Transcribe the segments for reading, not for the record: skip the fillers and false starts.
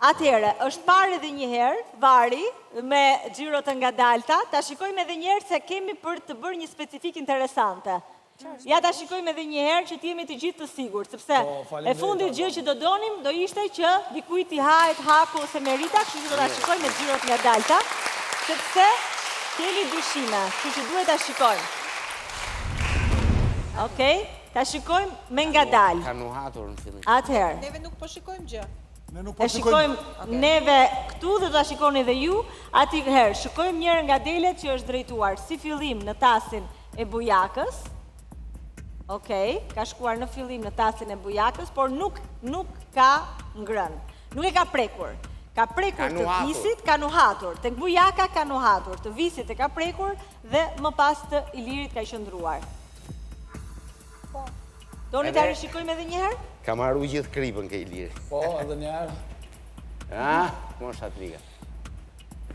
Atëherë, është parë edhe një herë, vari, me xhirot nga dalta, ta shikojmë edhe një herë se kemi për të bërë një specifik interesante. Ja ta shikojmë edhe një herë që t'jemi të gjithë të sigurt, sepse e fundit gjë që do donim, do ishte që dikujt i hahet haku ose merita, kështu që do ta shikojmë me xhirot nga dalta, sepse kemi dyshime, kështu që duhet ta shikojmë. Okej, ta shikojmë me ngadalë. Ka nuhatur në fillim. Atëherë. Neve nuk po shikojmë gjë. E shikojmë neve këtu dhe do ta shikoni edhe ju. Atëherë, shikojmë njërë nga delet që është drejtuar si fillim në tasin e bujakës. Okej, ka shkuar në fillim në tasin e bujakës, por nuk ka ngrënë. Nuk e ka prekur. Ka prekur të visit, ka nuhatur. Tek bujaka ka nuhatur. Të visit e ka prekur dhe më pas të Ilirit ka qëndruar. Doni ta rishikojmë edhe një herë? Ka marru gjithë kripën ke Iliri. Po, edhe një herë. Mosha triga.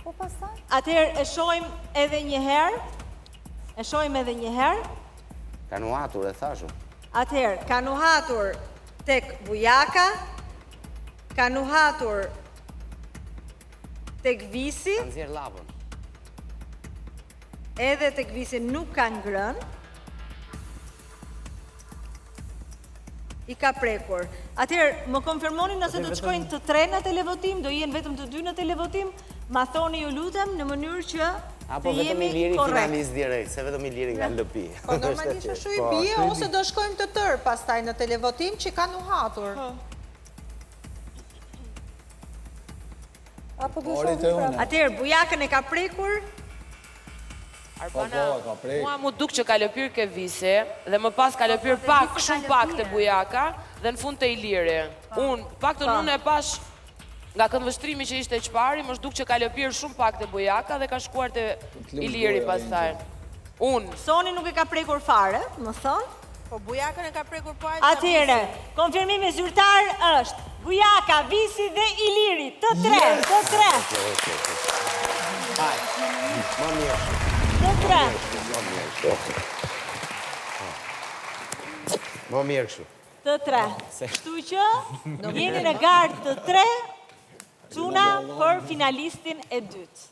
Po pastaj? Atëherë e shohim edhe një herë. E shohim edhe një herë. Ka nuhatur, e thashu. Atëherë, ka nuhatur tek bujaka, ka nuhatur tek visi, Ka nxjerr llapën. edhe tek visi nuk ka ngrënë. I ka prekur. Atëherë, më konfirmoni nëse do të shkojnë të tre në televotim, do jenë vetëm të dy në televotim, ma thoni ju lutem në mënyrë që Apo të vetëm jemi Iliri korrekt. finalist direkt, se vetëm Iliri nga LP. Po normalisht është i bie ose do shkojmë të tërë pastaj në televotim që ka nuhatur. Apo do shohim. Atëherë, bujakën e ka prekur. Arbana, mua mu duk që ka lëpyr ke visi, dhe më pas ka lëpyr pak, shumë pak të bujaka, dhe në fund të Iliri. Unë, pak të unë e pash, nga këndvështrimi që ishte qpari, më shduk që ka lëpyr shumë pak të bujaka dhe ka shkuar të Iliri pastaj. Unë. Soni nuk e ka prekur fare, më thonë. Po bujakën e ka prekur po ai. Atëherë, konfirmimi zyrtar është bujaka, visi dhe Iliri, të tre. Më mirë. Të tre. Më mirë kështu. Të tre. Kështu që jeni në gardë të tre, çuna për finalistin e dytë.